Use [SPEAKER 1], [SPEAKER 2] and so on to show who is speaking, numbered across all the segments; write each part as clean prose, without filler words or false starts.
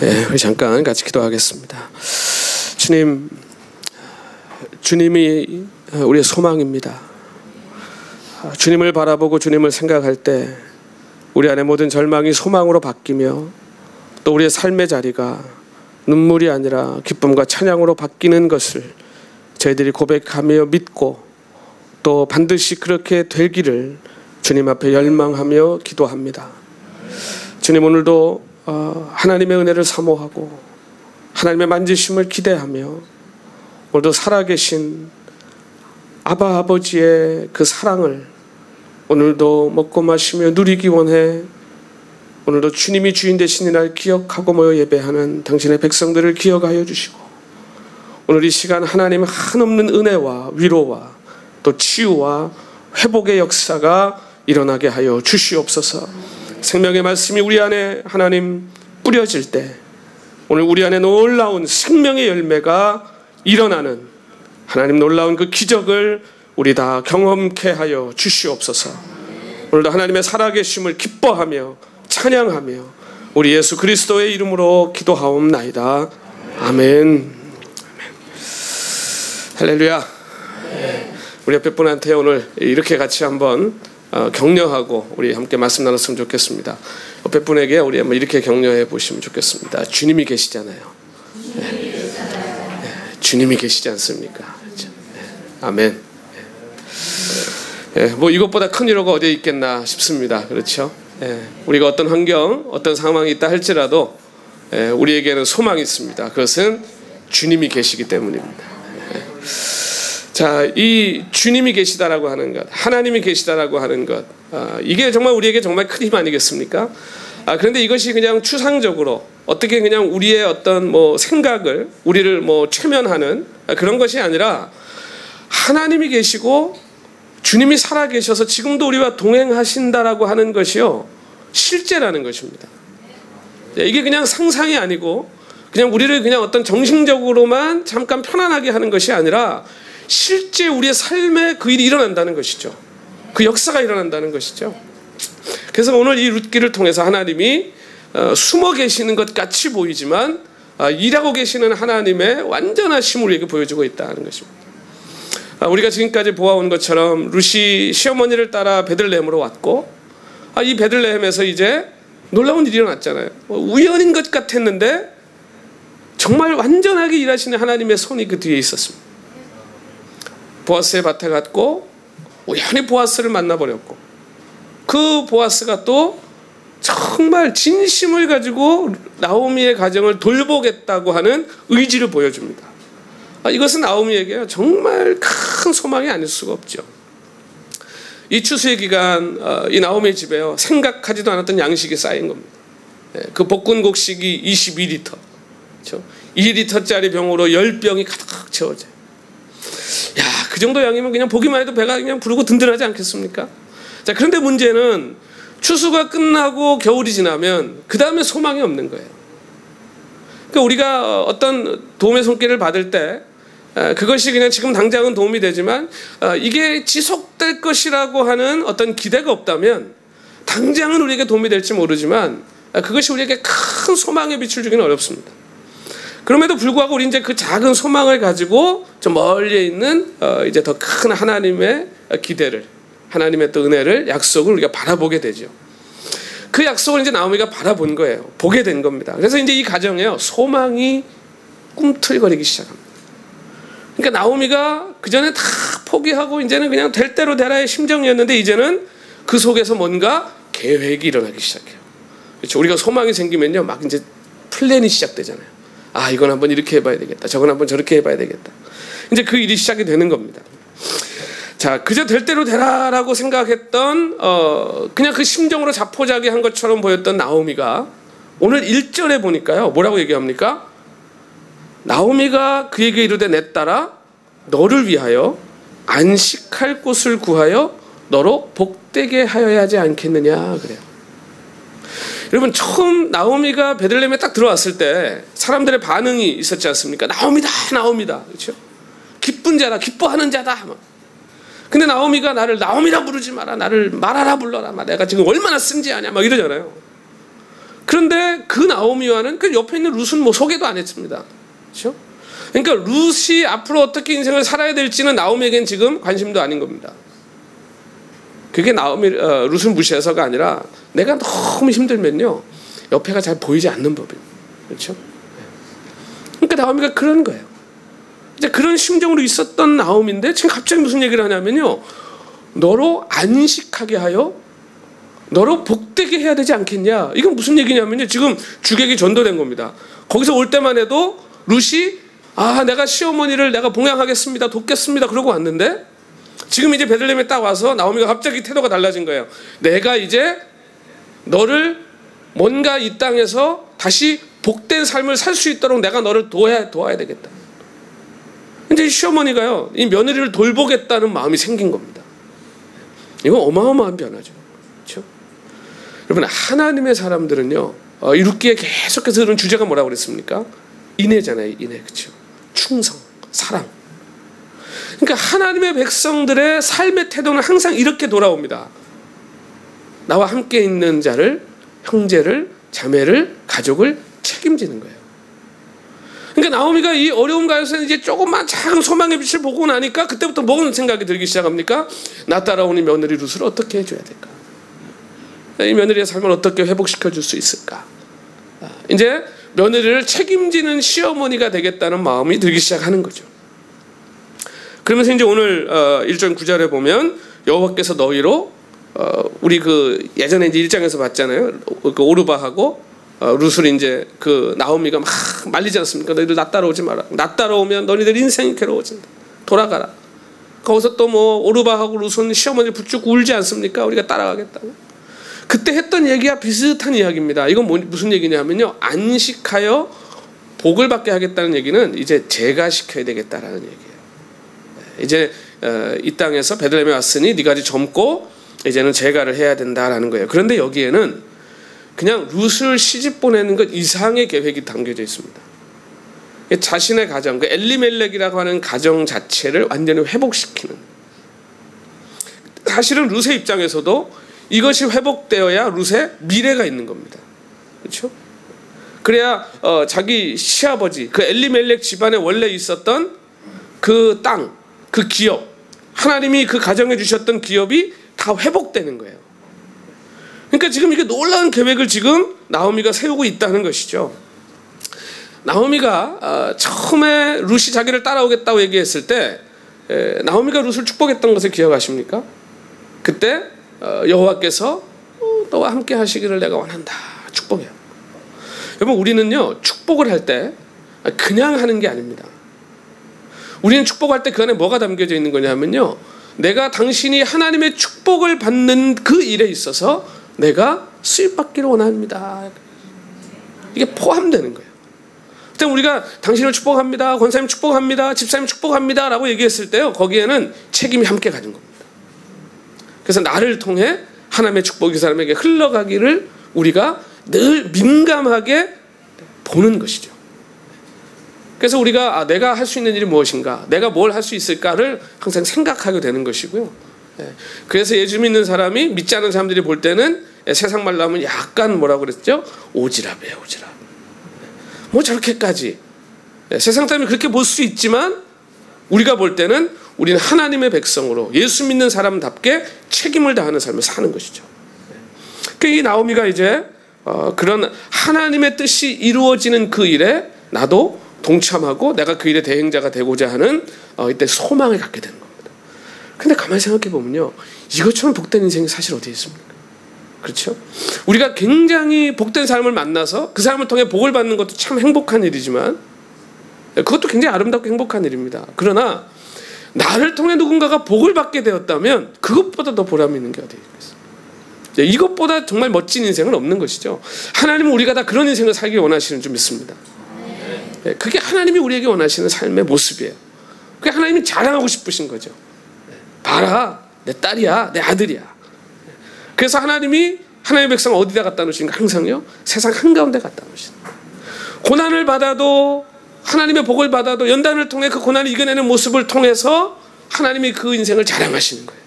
[SPEAKER 1] 우리 잠깐 같이 기도하겠습니다. 주님, 주님이 우리의 소망입니다. 주님을 바라보고 주님을 생각할 때 우리 안에 모든 절망이 소망으로 바뀌며 또 우리의 삶의 자리가 눈물이 아니라 기쁨과 찬양으로 바뀌는 것을 저희들이 고백하며 믿고 또 반드시 그렇게 되기를 주님 앞에 열망하며 기도합니다. 주님, 오늘도 하나님의 은혜를 사모하고 하나님의 만지심을 기대하며 오늘도 살아계신 아바 아버지의 그 사랑을 오늘도 먹고 마시며 누리기 원해 오늘도 주님이 주인 되신 이날 기억하고 모여 예배하는 당신의 백성들을 기억하여 주시고 오늘 이 시간 하나님의 한없는 은혜와 위로와 또 치유와 회복의 역사가 일어나게 하여 주시옵소서. 생명의 말씀이 우리 안에 하나님 뿌려질 때 오늘 우리 안에 놀라운 생명의 열매가 일어나는 하나님 놀라운 그 기적을 우리 다 경험케 하여 주시옵소서. 오늘도 하나님의 살아계심을 기뻐하며 찬양하며 우리 예수 그리스도의 이름으로 기도하옵나이다. 아멘. 할렐루야. 우리 옆에 분한테 오늘 이렇게 같이 한번 격려하고 우리 함께 말씀 나눴으면 좋겠습니다. 옆에 분에게 우리 한번 이렇게 격려해 보시면 좋겠습니다. 주님이 계시잖아요. 주님이 계시지 않습니까? 그렇죠? 아멘. 뭐 이것보다 큰 위로가 어디에 있겠나 싶습니다. 그렇죠? 우리가 어떤 환경, 어떤 상황이 있다 할지라도 우리에게는 소망이 있습니다. 그것은 주님이 계시기 때문입니다. 자, 이 주님이 계시다라고 하는 것, 하나님이 계시다라고 하는 것, 이게 정말 우리에게 정말 큰 힘 아니겠습니까? 그런데 이것이 그냥 추상적으로 어떻게 그냥 우리의 어떤 뭐 생각을 우리를 뭐 최면하는 그런 것이 아니라 하나님이 계시고 주님이 살아계셔서 지금도 우리와 동행하신다라고 하는 것이요 실제라는 것입니다. 이게 그냥 상상이 아니고 그냥 우리를 그냥 어떤 정신적으로만 잠깐 편안하게 하는 것이 아니라 실제 우리의 삶에 그 일이 일어난다는 것이죠. 그 역사가 일어난다는 것이죠. 그래서 오늘 이 룻기를 통해서 하나님이 숨어 계시는 것 같이 보이지만 일하고 계시는 하나님의 완전하심을 우리에게 보여주고 있다는 것입니다. 우리가 지금까지 보아온 것처럼 룻이 시어머니를 따라 베들레헴으로 왔고 이 베들레헴에서 이제 놀라운 일이 일어났잖아요. 우연인 것 같았는데 정말 완전하게 일하시는 하나님의 손이 그 뒤에 있었습니다. 보아스의 밭에 갔고 우연히 보아스를 만나버렸고 그 보아스가 또 정말 진심을 가지고 나오미의 가정을 돌보겠다고 하는 의지를 보여줍니다. 이것은 나오미에게 정말 큰 소망이 아닐 수가 없죠. 이 추수의 기간 이 나오미의 집에요 생각하지도 않았던 양식이 쌓인 겁니다. 그 볶은 곡식이 22리터, 그렇죠? 2리터짜리 병으로 10병이 가득 채워져요. 야, 그 정도 양이면 그냥 보기만 해도 배가 그냥 부르고 든든하지 않겠습니까? 자, 그런데 문제는 추수가 끝나고 겨울이 지나면 그 다음에 소망이 없는 거예요. 그러니까 우리가 어떤 도움의 손길을 받을 때 그것이 그냥 지금 당장은 도움이 되지만 이게 지속될 것이라고 하는 어떤 기대가 없다면 당장은 우리에게 도움이 될지 모르지만 그것이 우리에게 큰 소망의 빛을 주기는 어렵습니다. 그럼에도 불구하고 우리 이제 그 작은 소망을 가지고 저 멀리 있는 이제 더 큰 하나님의 기대를, 하나님의 또 은혜를, 약속을 우리가 바라보게 되죠. 그 약속을 이제 나오미가 바라본 거예요. 보게 된 겁니다. 그래서 이제 이 가정에요 소망이 꿈틀거리기 시작합니다. 그러니까 나오미가 그 전에 다 포기하고 이제는 그냥 될 대로 되라의 심정이었는데 이제는 그 속에서 뭔가 계획이 일어나기 시작해요. 그렇죠? 우리가 소망이 생기면요 막 이제 플랜이 시작되잖아요. 이건 한번 이렇게 해봐야 되겠다. 저건 한번 저렇게 해봐야 되겠다. 이제 그 일이 시작이 되는 겁니다. 자, 그저 될 대로 되라라고 생각했던 그냥 그 심정으로 자포자기한 것처럼 보였던 나오미가 오늘 1절에 보니까요 뭐라고 얘기합니까? 나오미가 그에게 이르되 내 딸아 너를 위하여 안식할 곳을 구하여 너로 복되게 하여야 하지 않겠느냐 그래요. 여러분 처음 나오미가 베들레헴에 딱 들어왔을 때 사람들의 반응이 있었지 않습니까? 나오미다 나오미다, 그렇죠? 기쁜 자다, 기뻐하는 자다. 근데 나오미가 나를 나오미라 부르지 마라, 나를 마라라 불러라, 내가 지금 얼마나 쓴지 아냐 막 이러잖아요. 그런데 그 나오미와는 그 옆에 있는 룻은 뭐 소개도 안 했습니다. 그렇죠? 그러니까 룻이 앞으로 어떻게 인생을 살아야 될지는 나오미에겐 지금 관심도 아닌 겁니다. 그게 룻을 무시해서가 아니라 내가 너무 힘들면요 옆에가 잘 보이지 않는 법이에요. 그렇죠? 그러니까 나오미가 그런 거예요. 이제 그런 심정으로 있었던 나오미인데 지금 갑자기 무슨 얘기를 하냐면요, 너로 안식하게 하여 너로 복되게 해야 되지 않겠냐. 이건 무슨 얘기냐면요, 지금 주객이 전도된 겁니다. 거기서 올 때만 해도 룻이 내가 시어머니를 내가 봉양하겠습니다, 돕겠습니다 그러고 왔는데, 지금 이제 베들레헴에 딱 와서 나오미가 갑자기 태도가 달라진 거예요. 내가 이제 너를 뭔가 이 땅에서 다시 복된 삶을 살 수 있도록 내가 너를 도와야 되겠다. 이제 시어머니가요 이 며느리를 돌보겠다는 마음이 생긴 겁니다. 이건 어마어마한 변화죠. 그렇죠? 여러분, 하나님의 사람들은요 룻기에 계속해서 들은 주제가 뭐라고 그랬습니까? 인애잖아요. 인애. 그렇죠? 충성, 사랑. 그러니까 하나님의 백성들의 삶의 태도는 항상 이렇게 돌아옵니다. 나와 함께 있는 자를, 형제를, 자매를, 가족을 책임지는 거예요. 그러니까 나오미가 이 어려움 가운데서 이제 조금만 작은 소망의 빛을 보고 나니까 그때부터 뭔 생각이 들기 시작합니까? 나 따라오는 며느리 룻을 어떻게 해줘야 될까? 이 며느리의 삶을 어떻게 회복시켜 줄 수 있을까? 이제 며느리를 책임지는 시어머니가 되겠다는 마음이 들기 시작하는 거죠. 그러면서 이제 오늘 1절 9절에 보면 여호와께서 너희로 우리 그 예전에 이제 1장에서 봤잖아요. 그 오르바하고 룻을 이제 그 나오미가 막 말리지 않습니까? 너희들 나 따라오지 마라. 나 따라오면 너희들 인생이 괴로워진다. 돌아가라. 거기서 또 뭐 오르바하고 룻은 시어머니를 붙잡고 울지 않습니까? 우리가 따라가겠다고. 그때 했던 얘기와 비슷한 이야기입니다. 이건 무슨 얘기냐면요, 안식하여 복을 받게 하겠다는 얘기는 이제 제가 시켜야 되겠다라는 얘기예요. 이제 이 땅에서 베들레헴에 왔으니 네가 아직 젊고 이제는 제가를 해야 된다라는 거예요. 그런데 여기에는 그냥 룻을 시집 보내는 것 이상의 계획이 담겨져 있습니다. 자신의 가정, 그 엘리멜렉이라고 하는 가정 자체를 완전히 회복시키는. 사실은 룻의 입장에서도 이것이 회복되어야 룻의 미래가 있는 겁니다. 그렇죠? 그래야 자기 시아버지, 그 엘리멜렉 집안에 원래 있었던 그 땅, 그 기업, 하나님이 그 가정에 주셨던 기업이 다 회복되는 거예요. 그러니까 지금 이게 놀라운 계획을 지금 나오미가 세우고 있다는 것이죠. 나오미가 처음에 룻이 자기를 따라오겠다고 얘기했을 때 나오미가 룻을 축복했던 것을 기억하십니까? 그때 여호와께서 너와 함께 하시기를 내가 원한다. 축복해요. 여러분, 우리는요 축복을 할 때 그냥 하는 게 아닙니다. 우리는 축복할 때 그 안에 뭐가 담겨져 있는 거냐면요, 내가 당신이 하나님의 축복을 받는 그 일에 있어서 내가 수입받기를 원합니다. 이게 포함되는 거예요. 그때 우리가 당신을 축복합니다, 권사님 축복합니다, 집사님 축복합니다 라고 얘기했을 때요, 거기에는 책임이 함께 가는 겁니다. 그래서 나를 통해 하나님의 축복이 그 사람에게 흘러가기를 우리가 늘 민감하게 보는 것이죠. 그래서 우리가 내가 할 수 있는 일이 무엇인가, 내가 뭘 할 수 있을까를 항상 생각하게 되는 것이고요. 그래서 예수 믿는 사람이 믿지 않는 사람들이 볼 때는 세상 말로 하면 약간 뭐라고 그랬죠? 오지랖이에요, 오지랖. 뭐 저렇게까지. 세상 사람이 그렇게 볼 수 있지만 우리가 볼 때는 우리는 하나님의 백성으로 예수 믿는 사람답게 책임을 다하는 삶을 사는 것이죠. 이 나오미가 이제 그런 하나님의 뜻이 이루어지는 그 일에 나도 동참하고 내가 그 일의 대행자가 되고자 하는 이때 소망을 갖게 되는 겁니다. 근데 가만히 생각해 보면요, 이것처럼 복된 인생이 사실 어디에 있습니까? 그렇죠? 우리가 굉장히 복된 삶을 만나서 그 사람을 통해 복을 받는 것도 참 행복한 일이지만, 그것도 굉장히 아름답고 행복한 일입니다. 그러나 나를 통해 누군가가 복을 받게 되었다면 그것보다 더 보람 있는 게 어디 있겠어요? 이것보다 정말 멋진 인생은 없는 것이죠. 하나님은 우리가 다 그런 인생을 살기 원하시는 줄 믿습니다. 그게 하나님이 우리에게 원하시는 삶의 모습이에요. 그게 하나님이 자랑하고 싶으신 거죠. 봐라, 내 딸이야, 내 아들이야. 그래서 하나님이 하나님의 백성을 어디다 갖다 놓으시는가? 항상요, 세상 한가운데 갖다 놓으시는 거예요. 고난을 받아도, 하나님의 복을 받아도 연단을 통해 그 고난을 이겨내는 모습을 통해서 하나님이 그 인생을 자랑하시는 거예요.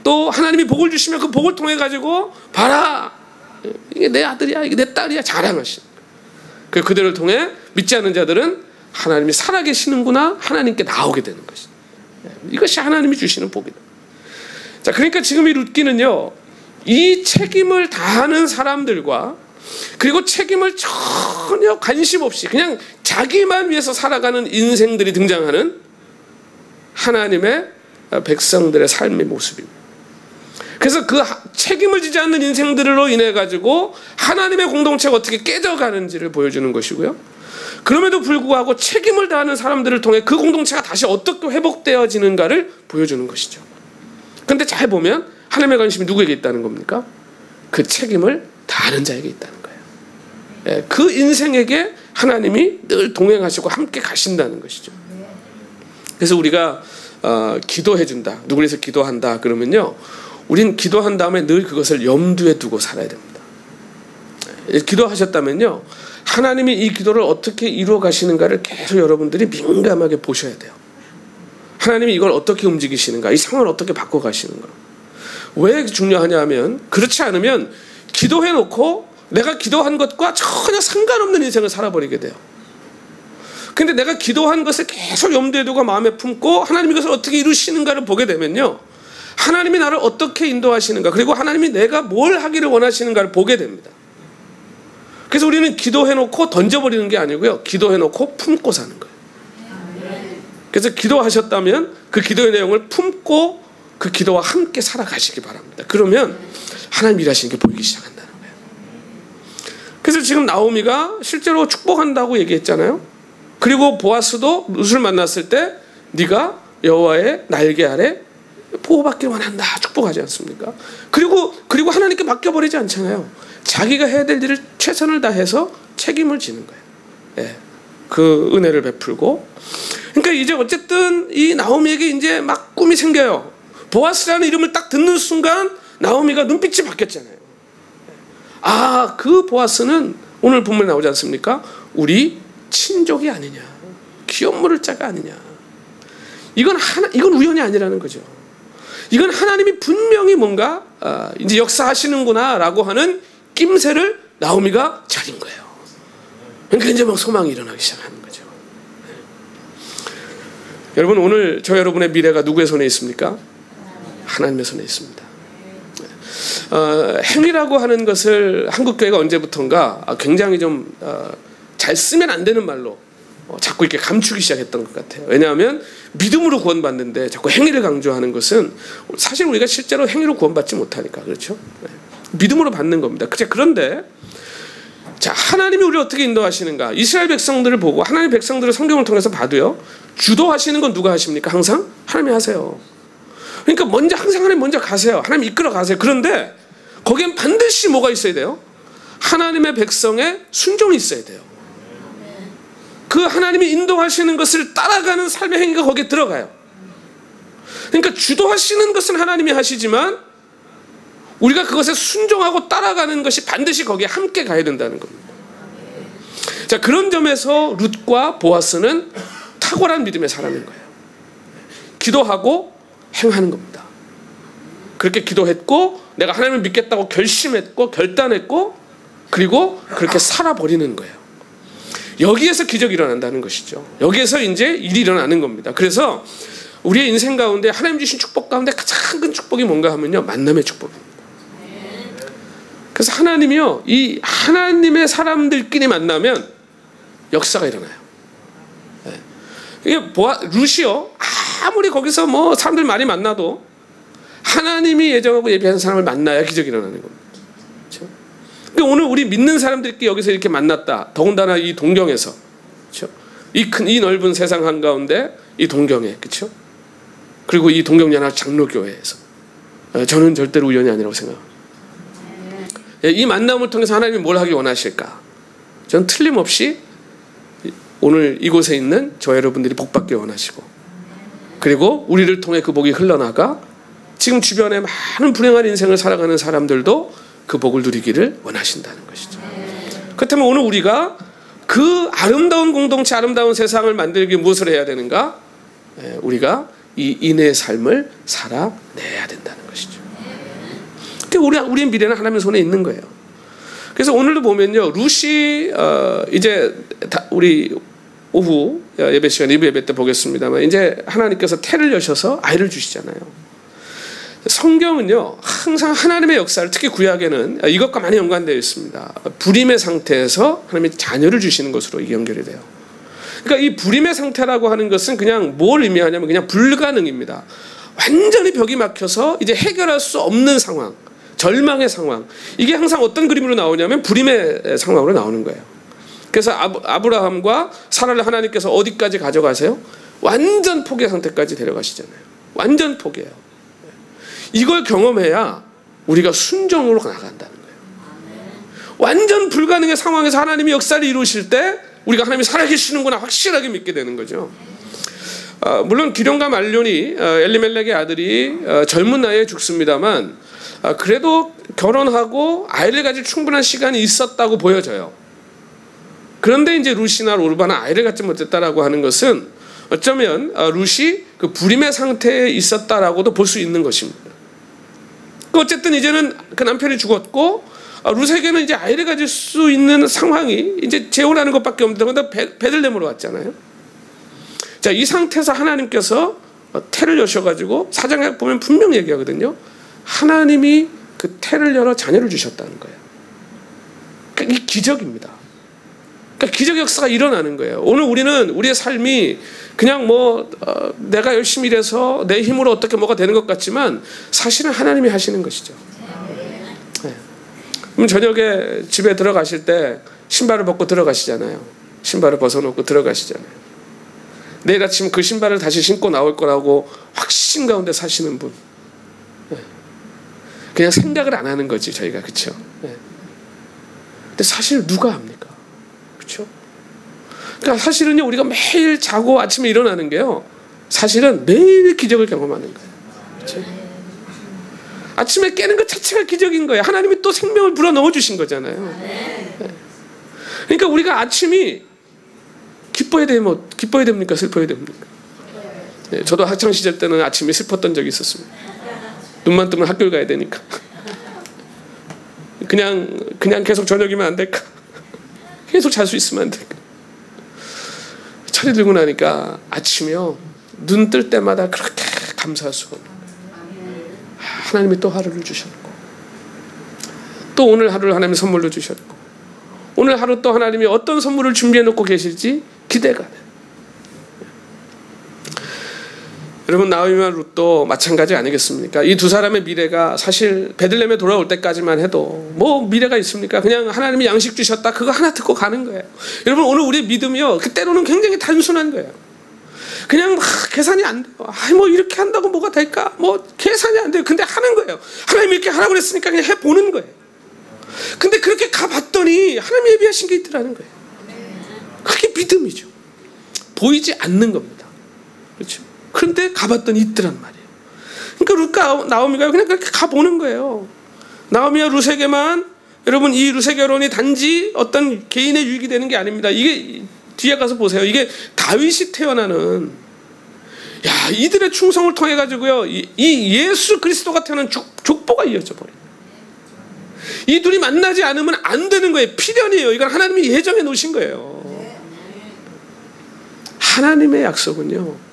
[SPEAKER 1] 또 하나님이 복을 주시면 그 복을 통해 가지고 봐라, 이게 내 아들이야, 이게 내 딸이야 자랑하시는 거예요. 그들을 통해 믿지 않는 자들은 하나님이 살아계시는구나, 하나님께 나오게 되는 것이죠. 이것이 하나님이 주시는 복이다. 자, 그러니까 지금 이 룻기는요, 이 책임을 다하는 사람들과 그리고 책임을 전혀 관심 없이 그냥 자기만 위해서 살아가는 인생들이 등장하는 하나님의 백성들의 삶의 모습입니다. 그래서 그 책임을 지지 않는 인생들로 인해 가지고 하나님의 공동체가 어떻게 깨져가는지를 보여주는 것이고요. 그럼에도 불구하고 책임을 다하는 사람들을 통해 그 공동체가 다시 어떻게 회복되어지는가를 보여주는 것이죠. 그런데 잘 보면 하나님의 관심이 누구에게 있다는 겁니까? 그 책임을 다하는 자에게 있다는 거예요. 예, 그 인생에게 하나님이 늘 동행하시고 함께 가신다는 것이죠. 그래서 우리가 기도해준다, 누구를 위해서 기도한다 그러면요, 우린 기도한 다음에 늘 그것을 염두에 두고 살아야 됩니다. 기도하셨다면요, 하나님이 이 기도를 어떻게 이루어 가시는가를 계속 여러분들이 민감하게 보셔야 돼요. 하나님이 이걸 어떻게 움직이시는가, 이 상황을 어떻게 바꿔 가시는가. 왜 중요하냐 하면, 그렇지 않으면 기도해놓고 내가 기도한 것과 전혀 상관없는 인생을 살아버리게 돼요. 근데 내가 기도한 것을 계속 염두에 두고 마음에 품고 하나님이 이것을 어떻게 이루시는가를 보게 되면요, 하나님이 나를 어떻게 인도하시는가, 그리고 하나님이 내가 뭘 하기를 원하시는가를 보게 됩니다. 그래서 우리는 기도해놓고 던져버리는 게 아니고요, 기도해놓고 품고 사는 거예요. 그래서 기도하셨다면 그 기도의 내용을 품고 그 기도와 함께 살아가시기 바랍니다. 그러면 하나님 일하시는 게 보이기 시작한다는 거예요. 그래서 지금 나오미가 실제로 축복한다고 얘기했잖아요. 그리고 보아스도 룻을 만났을 때 네가 여호와의 날개 아래 보호받길 원한다, 축복하지 않습니까? 그리고 하나님께 맡겨버리지 않잖아요. 자기가 해야 될 일을 최선을 다해서 책임을 지는 거예요. 예, 그 은혜를 베풀고. 그러니까 이제 어쨌든 이 나오미에게 이제 막 꿈이 생겨요. 보아스라는 이름을 딱 듣는 순간 나오미가 눈빛이 바뀌었잖아요. 아, 그 보아스는 오늘 본문에 나오지 않습니까? 우리 친족이 아니냐, 기업 물을 자가 아니냐. 이건 우연이 아니라는 거죠. 이건 하나님이 분명히 뭔가 이제 역사하시는구나라고 하는 낌새를 나오미가 차린 거예요. 그러니까 이제 막 소망이 일어나기 시작하는 거죠. 네. 여러분, 오늘 저 여러분의 미래가 누구의 손에 있습니까? 하나님의 손에 있습니다. 행위라고 하는 것을 한국 교회가 언제부턴가 굉장히 좀 잘 쓰면 안 되는 말로 자꾸 이렇게 감추기 시작했던 것 같아요. 왜냐하면 믿음으로 구원받는데 자꾸 행위를 강조하는 것은 사실 우리가 실제로 행위로 구원받지 못하니까, 그렇죠? 네. 믿음으로 받는 겁니다. 그런데 자, 하나님이 우리를 어떻게 인도하시는가? 이스라엘 백성들을 보고 하나님 백성들을 성경을 통해서 봐도요, 주도하시는 건 누가 하십니까? 항상 하나님이 하세요. 그러니까 항상 하나님 먼저 가세요. 하나님 이끌어 가세요. 그런데 거기엔 반드시 뭐가 있어야 돼요? 하나님의 백성의 순종이 있어야 돼요. 그 하나님이 인도하시는 것을 따라가는 삶의 행위가 거기에 들어가요. 그러니까 주도하시는 것은 하나님이 하시지만 우리가 그것에 순종하고 따라가는 것이 반드시 거기에 함께 가야 된다는 겁니다. 자, 그런 점에서 룻과 보아스는 탁월한 믿음의 사람인 거예요. 기도하고 행하는 겁니다. 그렇게 기도했고 내가 하나님을 믿겠다고 결심했고 결단했고 그리고 그렇게 살아버리는 거예요. 여기에서 기적이 일어난다는 것이죠. 여기에서 이제 일이 일어나는 겁니다. 그래서 우리의 인생 가운데 하나님 주신 축복 가운데 가장 큰 축복이 뭔가 하면요, 만남의 축복입니다. 그래서 하나님이요, 이 하나님의 사람들끼리 만나면 역사가 일어나요. 이게 룻이요, 아무리 거기서 뭐 사람들 많이 만나도 하나님이 예정하고 예비한 사람을 만나야 기적이 일어나는 겁니다. 그렇죠? 그러니까 오늘 우리 믿는 사람들끼리 여기서 이렇게 만났다. 더군다나 이 동경에서, 그렇죠? 이 넓은 세상 한가운데 이 동경에, 그렇죠? 그리고 이 동경연합 장로교회에서 저는 절대로 우연이 아니라고 생각합니다. 이 만남을 통해서 하나님이 뭘 하기 원하실까? 저는 틀림없이 오늘 이곳에 있는 저 여러분들이 복받기 원하시고, 그리고 우리를 통해 그 복이 흘러나가 지금 주변에 많은 불행한 인생을 살아가는 사람들도 그 복을 누리기를 원하신다는 것이죠. 그렇다면 오늘 우리가 그 아름다운 공동체, 아름다운 세상을 만들기 위해 무엇을 해야 되는가? 우리가 이 인의 삶을 살아내야 된다는 것이죠. 우리의 미래는 하나님의 손에 있는 거예요. 그래서 오늘도 보면요, 룻이 이제 우리 오후 예배 시간 2부 예배 때 보겠습니다만 이제 하나님께서 태를 여셔서 아이를 주시잖아요. 성경은요 항상 하나님의 역사를, 특히 구약에는 이것과 많이 연관되어 있습니다. 불임의 상태에서 하나님이 자녀를 주시는 것으로 이게 연결이 돼요. 그러니까 이 불임의 상태라고 하는 것은 그냥 뭘 의미하냐면 그냥 불가능입니다. 완전히 벽이 막혀서 이제 해결할 수 없는 상황, 절망의 상황. 이게 항상 어떤 그림으로 나오냐면 불임의 상황으로 나오는 거예요. 그래서 아브라함과 사라를 하나님께서 어디까지 가져가세요? 완전 포기의 상태까지 데려가시잖아요. 완전 포기예요. 이걸 경험해야 우리가 순종으로 나간다는 거예요. 완전 불가능의 상황에서 하나님이 역사를 이루실 때 우리가 하나님이 살아계시는구나 확실하게 믿게 되는 거죠. 물론 기럝과 말론이 엘리멜렉의 아들이 젊은 나이에 죽습니다만 그래도 결혼하고 아이를 가질 충분한 시간이 있었다고 보여져요. 그런데 이제 룻이나 오르바는 아이를 갖지 못했다라고 하는 것은 어쩌면 룻이 그 불임의 상태에 있었다라고도 볼 수 있는 것입니다. 어쨌든 이제는 그 남편이 죽었고 룻에게는 이제 아이를 가질 수 있는 상황이 이제 재혼하는 것밖에 없는데 베들레헴으로 왔잖아요. 자, 이 상태에서 하나님께서 태를 여셔가지고 사장에 보면 분명히 얘기하거든요. 하나님이 그 태를 열어 자녀를 주셨다는 거예요. 그러니까 이 기적입니다. 그러니까 기적 역사가 일어나는 거예요. 오늘 우리는 우리의 삶이 그냥 내가 열심히 일해서 내 힘으로 어떻게 뭐가 되는 것 같지만 사실은 하나님이 하시는 것이죠. 네. 그럼 저녁에 집에 들어가실 때 신발을 벗고 들어가시잖아요. 신발을 벗어놓고 들어가시잖아요. 내일 아침 그 신발을 다시 신고 나올 거라고 확신 가운데 사시는 분. 네. 그냥 생각을 안 하는 거지 저희가. 그렇죠? 네. 근데 사실 누가 합니까? 그렇죠? 그러니까 사실은요 우리가 매일 자고 아침에 일어나는 게요 사실은 매일 기적을 경험하는 거예요. 그렇죠? 아침에 깨는 것 자체가 기적인 거예요. 하나님이 또 생명을 불어 넣어 주신 거잖아요. 네. 그러니까 우리가 아침이 기뻐야 됩니까? 슬퍼야 됩니까? 네, 저도 학창 시절 때는 아침에 슬펐던 적이 있었습니다. 눈만 뜨면 학교를 가야 되니까. 그냥 계속 저녁이면 안 될까? 계속 잘 수 있으면 안 될까? 철이 들고 나니까 아침이요 눈 뜰 때마다 그렇게 감사할 수가 없는 거예요. 하나님이 또 하루를 주셨고 또 오늘 하루를 하나님이 선물로 주셨고 오늘 하루 또 하나님이 어떤 선물을 준비해 놓고 계실지 기대가 돼요. 여러분 나오미와 룻도 마찬가지 아니겠습니까? 이 두 사람의 미래가 사실 베들레헴에 돌아올 때까지만 해도 뭐 미래가 있습니까? 그냥 하나님이 양식 주셨다 그거 하나 듣고 가는 거예요. 여러분 오늘 우리의 믿음이요 그때로는 굉장히 단순한 거예요. 그냥 계산이 안 돼요. 뭐 이렇게 한다고 뭐가 될까? 뭐 계산이 안 돼요. 근데 하는 거예요. 하나님이 이렇게 하라고 그랬으니까 그냥 해보는 거예요. 근데 그렇게 가봤더니 하나님이 예비하신 게 있더라는 거예요. 그게 믿음이죠. 보이지 않는 겁니다. 그렇죠? 그런데 가봤더니 있더란 말이에요. 그러니까 룻과 나오미가 그냥 그렇게 가보는 거예요. 나오미와 룻에게만 여러분 이 룻의 결혼이 단지 어떤 개인의 유익이 되는 게 아닙니다. 이게 뒤에 가서 보세요. 이게 다윗이 태어나는 이들의 충성을 통해 가지고요 이 예수 그리스도가 태어난 족보가 이어져 버려요. 이 둘이 만나지 않으면 안 되는 거예요. 필연이에요. 이건 하나님이 예정해 놓으신 거예요. 하나님의 약속은요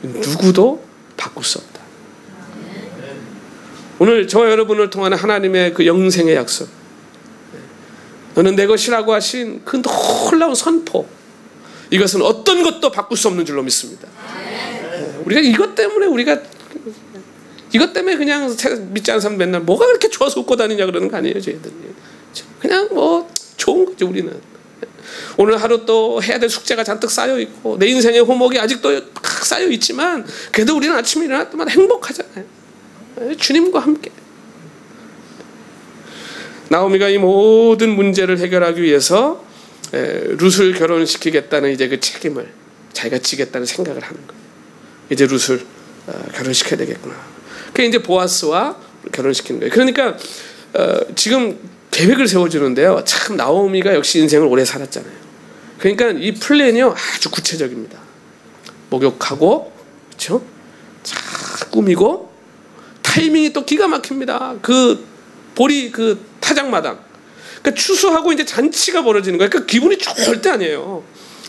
[SPEAKER 1] 누구도 바꿀 수 없다. 오늘 저와 여러분을 통하는 하나님의 그 영생의 약속, 너는 내 것이라고 하신 그 놀라운 선포, 이것은 어떤 것도 바꿀 수 없는 줄로 믿습니다. 우리가 이것 때문에 그냥 믿지 않는 사람 맨날 뭐가 그렇게 좋아서 웃고 다니냐 그러는 거 아니에요. 저희들 그냥 뭐 좋은 거죠. 우리는 오늘 하루 또 해야 될 숙제가 잔뜩 쌓여있고 내 인생의 호목이 아직도 쌓여있지만 그래도 우리는 아침에 일어날 때마다 행복하잖아요. 주님과 함께. 나오미가 이 모든 문제를 해결하기 위해서 룻을 결혼시키겠다는 이제 그 책임을 자기가 지겠다는 생각을 하는 거예요. 이제 룻을 결혼시켜야 되겠구나. 그게 이제 보아스와 결혼시키는 거예요. 그러니까 지금 계획을 세워주는데요. 참 나오미가 역시 인생을 오래 살았잖아요. 그러니까 이 플랜이요 아주 구체적입니다. 목욕하고, 그렇죠? 잘 꾸미고 타이밍이 또 기가 막힙니다. 그 보리 그 타작마당 그러니까 추수하고 이제 잔치가 벌어지는 거예요. 그러니까 기분이 좋을 때 아니에요.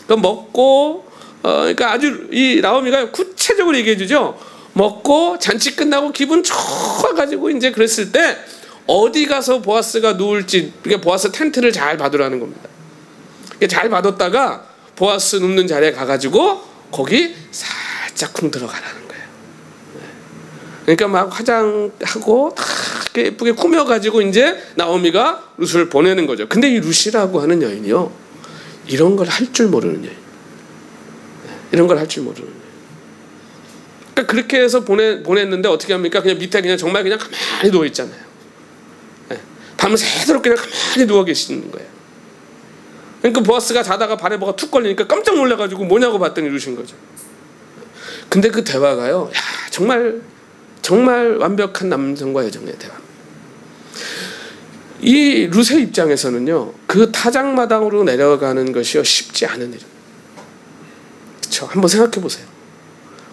[SPEAKER 1] 그러니까 먹고 그러니까 아주 이 나오미가 구체적으로 얘기해 주죠. 먹고 잔치 끝나고 기분 좋아가지고 이제 그랬을 때 어디 가서 보아스가 누울지, 그러니까 보아스 텐트를 잘 봐두라는 겁니다. 잘 봐뒀다가 보아스 눕는 자리에 가가지고 거기 살짝 쿵 들어가라는 거예요. 그러니까 막 화장하고 다 예쁘게 꾸며가지고 이제 나오미가 룻을 보내는 거죠. 근데 이 룻이라고 하는 여인이요, 이런 걸 할 줄 모르는 여인. 이런 걸 할 줄 모르는 여인. 그러니까 그렇게 해서 보냈는데 어떻게 합니까? 그냥 밑에 그냥 정말 그냥 가만히 누워 있잖아요. 밤새도록 그냥 가만히 누워 계시는 거예요. 그러니까 보아스가 자다가 발에 뭐가 툭 걸리니까 깜짝 놀라가지고 뭐냐고 봤더니 룻인 거죠. 근데 그 대화가요, 야, 정말 완벽한 남성과 여성의 대화. 이 룻의 입장에서는요, 그 타작마당으로 내려가는 것이요 쉽지 않은 일입니다. 그렇죠? 한번 생각해 보세요.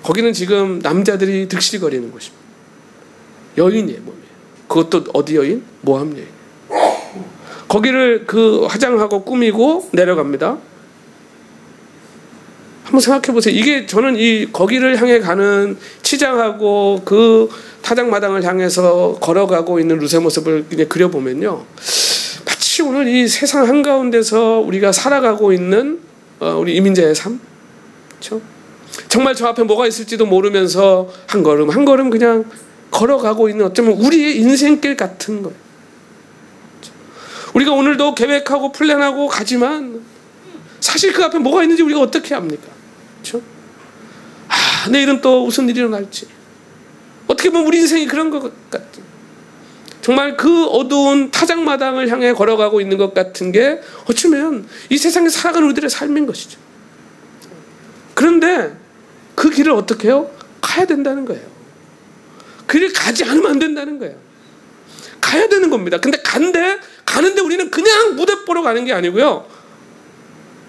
[SPEAKER 1] 거기는 지금 남자들이 득실거리는 곳입니다. 여인이에요, 몸이에요. 그것도 어디 여인? 모함 여인. 거기를 그 화장하고 꾸미고 내려갑니다. 한번 생각해 보세요. 이게 저는 이 거기를 향해 가는 치장하고 그 타작마당을 향해서 걸어가고 있는 룻의 모습을 그려보면요, 마치 오늘 이 세상 한가운데서 우리가 살아가고 있는 우리 이민자의 삶, 그렇죠? 정말 저 앞에 뭐가 있을지도 모르면서 한 걸음 한 걸음 그냥 걸어가고 있는, 어쩌면 우리의 인생길 같은 거예요. 우리가 오늘도 계획하고 플랜하고 가지만 사실 그 앞에 뭐가 있는지 우리가 어떻게 압니까? 그렇죠? 내일은 또 무슨 일이 일어날지. 어떻게 보면 우리 인생이 그런 것 같아. 정말 그 어두운 타작마당을 향해 걸어가고 있는 것 같은 게 어쩌면 이 세상에 살아가는 우리들의 삶인 것이죠. 그런데 그 길을 어떻게 해요? 가야 된다는 거예요. 그 길을 가지 않으면 안 된다는 거예요. 가야 되는 겁니다. 근데 가는데 우리는 그냥 무대 보러 가는 게 아니고요,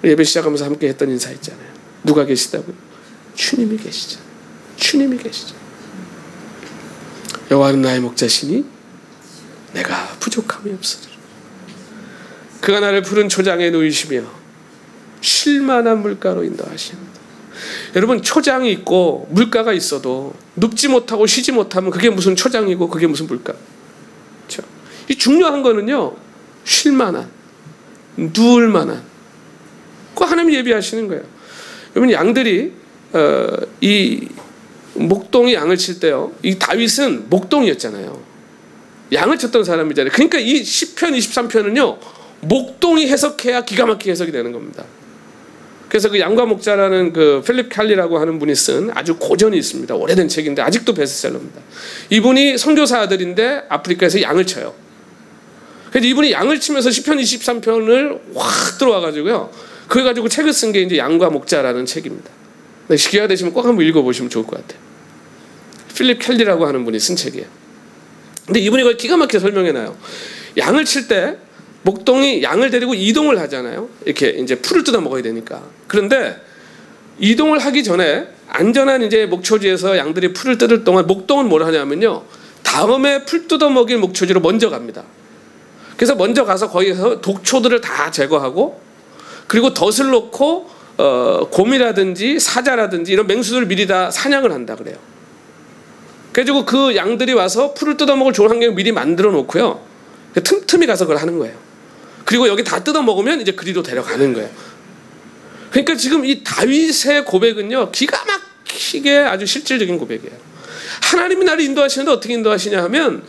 [SPEAKER 1] 예배 시작하면서 함께 했던 인사 있잖아요. 누가 계시다고요? 주님이 계시죠. 주님이 계시죠. 여호와는 나의 목자시니 내가 부족함이 없으리라. 그가 나를 푸른 초장에 누이시며 쉴 만한 물가로 인도하십니다. 여러분, 초장이 있고 물가가 있어도 눕지 못하고 쉬지 못하면 그게 무슨 초장이고 그게 무슨 물가. 그렇죠? 이 중요한 거는요, 쉴 만한, 누울 만한, 그거 하나님이 예비하시는 거예요. 여러분, 양들이 이 목동이 양을 칠 때요, 이 다윗은 목동이었잖아요. 양을 쳤던 사람이잖아요. 그러니까 이 시편 23편은요 목동이 해석해야 기가 막히게 해석이 되는 겁니다. 그래서 그 양과 목자라는 그 필립 캘리라고 하는 분이 쓴 아주 고전이 있습니다. 오래된 책인데 아직도 베스트셀러입니다. 이분이 선교사 아들인데 아프리카에서 양을 쳐요. 그래서 이분이 양을 치면서 시편 23편을 확 들어와가지고요, 그래 가지고 책을 쓴 게 이제 양과 목자라는 책입니다. 기회가 되시면 꼭 한번 읽어보시면 좋을 것 같아요. 필립 캘리라고 하는 분이 쓴 책이에요. 근데 이분이 그걸 기가 막히게 설명해놔요. 양을 칠 때 목동이 양을 데리고 이동을 하잖아요. 이렇게 이제 풀을 뜯어 먹어야 되니까. 그런데 이동을 하기 전에 안전한 이제 목초지에서 양들이 풀을 뜯을 동안 목동은 뭘 하냐면요, 다음에 풀 뜯어 먹일 목초지로 먼저 갑니다. 그래서 먼저 가서 거기서 독초들을 다 제거하고, 그리고 덫을 놓고 곰이라든지 사자라든지 이런 맹수들을 미리 다 사냥을 한다 그래요. 그래가지고 그 양들이 와서 풀을 뜯어 먹을 좋은 환경을 미리 만들어 놓고요, 틈틈이 가서 그걸 하는 거예요. 그리고 여기 다 뜯어 먹으면 이제 그리로 데려가는 거예요. 그러니까 지금 이 다윗의 고백은요, 기가 막히게 아주 실질적인 고백이에요. 하나님이 나를 인도하시는데 어떻게 인도하시냐 하면,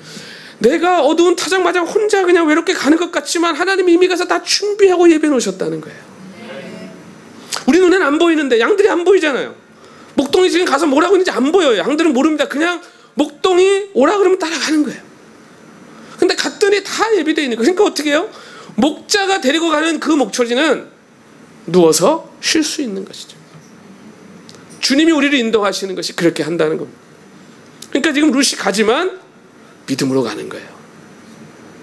[SPEAKER 1] 내가 어두운 타작마당 혼자 그냥 외롭게 가는 것 같지만 하나님이 이미 가서 다 준비하고 예배해 놓으셨다는 거예요. 우리 눈에는 안 보이는데 양들이 안 보이잖아요. 목동이 지금 가서 뭐라고 있는지 안 보여요. 양들은 모릅니다. 그냥 목동이 오라 그러면 따라가는 거예요. 근데 갔더니 다 예비되어 있는 거예요. 그러니까 어떻게 해요? 목자가 데리고 가는 그 목초지는 누워서 쉴 수 있는 것이죠. 주님이 우리를 인도하시는 것이 그렇게 한다는 겁니다. 그러니까 지금 룻이 가지만 믿음으로 가는 거예요.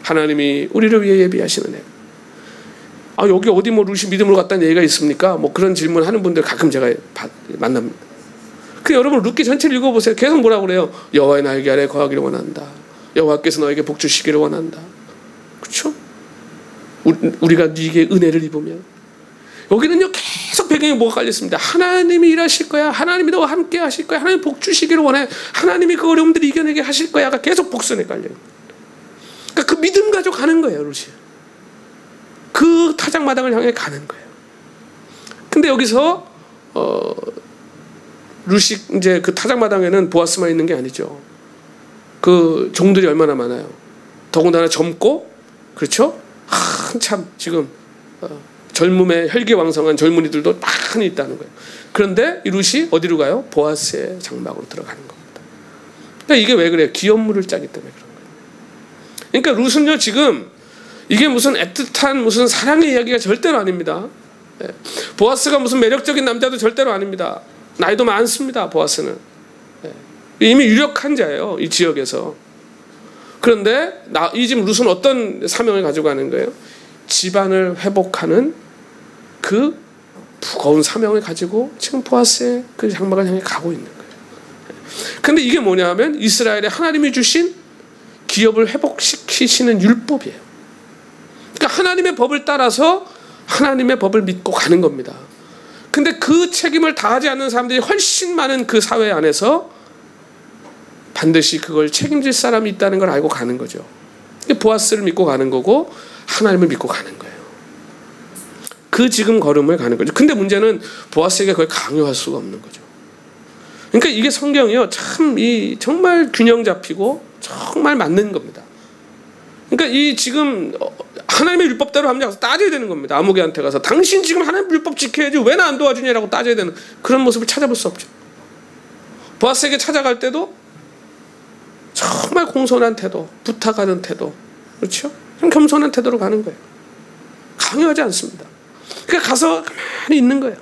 [SPEAKER 1] 하나님이 우리를 위해 예비하시는 애. 여기 어디 뭐 룻이 믿음으로 갔다는 얘기가 있습니까? 뭐 그런 질문 하는 분들 가끔 제가 만납니다. 그 여러분 룻기 전체를 읽어보세요. 계속 뭐라고 그래요? 여호와의 날개 아래 거하기를 원한다. 여호와께서 너에게 복 주시기를 원한다. 그렇죠? 우리가 네게 은혜를 입으면. 여기는요 계속 배경에 뭐가 깔렸습니다. 하나님이 일하실 거야. 하나님이 너와 함께 하실 거야. 하나님 복 주시기를 원해. 하나님이 그 어려움들을 이겨내게 하실 거야가 계속 복선에 깔려요. 그러니까 그 믿음 가지고 가는 거예요, 루시. 그 타작마당을 향해 가는 거예요. 근데 여기서 루시 이제 그 타작마당에는 보아스만 있는 게 아니죠. 그 종들이 얼마나 많아요. 더군다나 젊고, 그렇죠? 한참 지금 젊음에 혈기왕성한 젊은이들도 많이 있다는 거예요. 그런데 이 룻이 어디로 가요? 보아스의 장막으로 들어가는 겁니다. 그러니까 이게 왜 그래요? 기업물을 짜기 때문에 그런 거예요. 그러니까 룻은요 지금 이게 무슨 애틋한 무슨 사랑의 이야기가 절대로 아닙니다. 보아스가 무슨 매력적인 남자도 절대로 아닙니다. 나이도 많습니다. 보아스는 이미 유력한 자예요, 이 지역에서. 그런데 이 지금 룻은 어떤 사명을 가지고 가는 거예요? 집안을 회복하는 그 무거운 사명을 가지고 지금 보아스의 그 장막을 향해 가고 있는 거예요. 그런데 이게 뭐냐 하면 이스라엘에 하나님이 주신 기업을 회복시키시는 율법이에요. 그러니까 하나님의 법을 따라서 하나님의 법을 믿고 가는 겁니다. 근데 그 책임을 다하지 않는 사람들이 훨씬 많은 그 사회 안에서 반드시 그걸 책임질 사람이 있다는 걸 알고 가는 거죠. 보아스를 믿고 가는 거고 하나님을 믿고 가는 거예요. 그 지금 걸음을 가는 거죠. 근데 문제는 보아스에게 그걸 강요할 수가 없는 거죠. 그러니까 이게 성경이요 참 정말 균형 잡히고 정말 맞는 겁니다. 그러니까 이 지금 하나님의 율법대로 하면 따져야 되는 겁니다. 아무개한테 가서 당신 지금 하나님 율법 지켜야지 왜 나 안 도와주냐라고 따져야 되는 그런 모습을 찾아볼 수 없죠. 보아스에게 찾아갈 때도 정말 공손한 태도, 부탁하는 태도, 그렇죠? 좀 겸손한 태도로 가는 거예요. 강요하지 않습니다. 그러니까 가서 가만히 있는 거예요.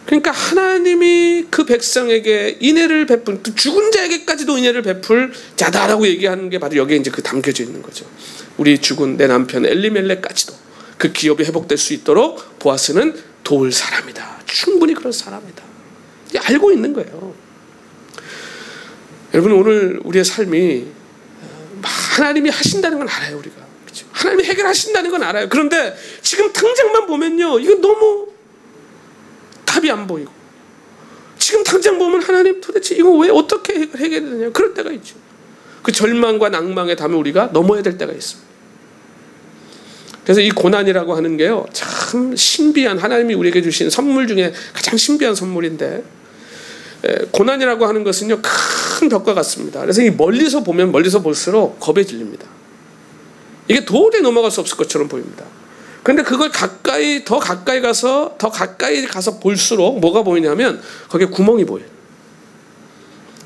[SPEAKER 1] 그러니까 하나님이 그 백성에게 인애를 베푼, 죽은 자에게까지도 인애를 베풀 자다라고 얘기하는 게 바로 여기에 이제 그 담겨져 있는 거죠. 우리 죽은 내 남편 엘리멜렉까지도 그 기업이 회복될 수 있도록 보아스는 도울 사람이다. 충분히 그럴 사람이다. 알고 있는 거예요. 여러분 오늘 우리의 삶이 하나님이 하신다는 건 알아요. 우리가 그렇죠? 하나님이 해결하신다는 건 알아요. 그런데 지금 당장만 보면요 이거 너무 답이 안 보이고 지금 당장 보면 하나님 도대체 이거 왜 어떻게 해결되냐 그럴 때가 있죠. 그 절망과 낭망의 담을 우리가 넘어야 될 때가 있습니다. 그래서 이 고난이라고 하는 게요 참 신비한 하나님이 우리에게 주신 선물 중에 가장 신비한 선물인데 고난이라고 하는 것은요 큰 벽과 같습니다. 그래서 이 멀리서 보면 멀리서 볼수록 겁에 질립니다. 이게 도저히 넘어갈 수 없을 것처럼 보입니다. 그런데 그걸 더 가까이 가서 볼수록 뭐가 보이냐면 거기에 구멍이 보여요.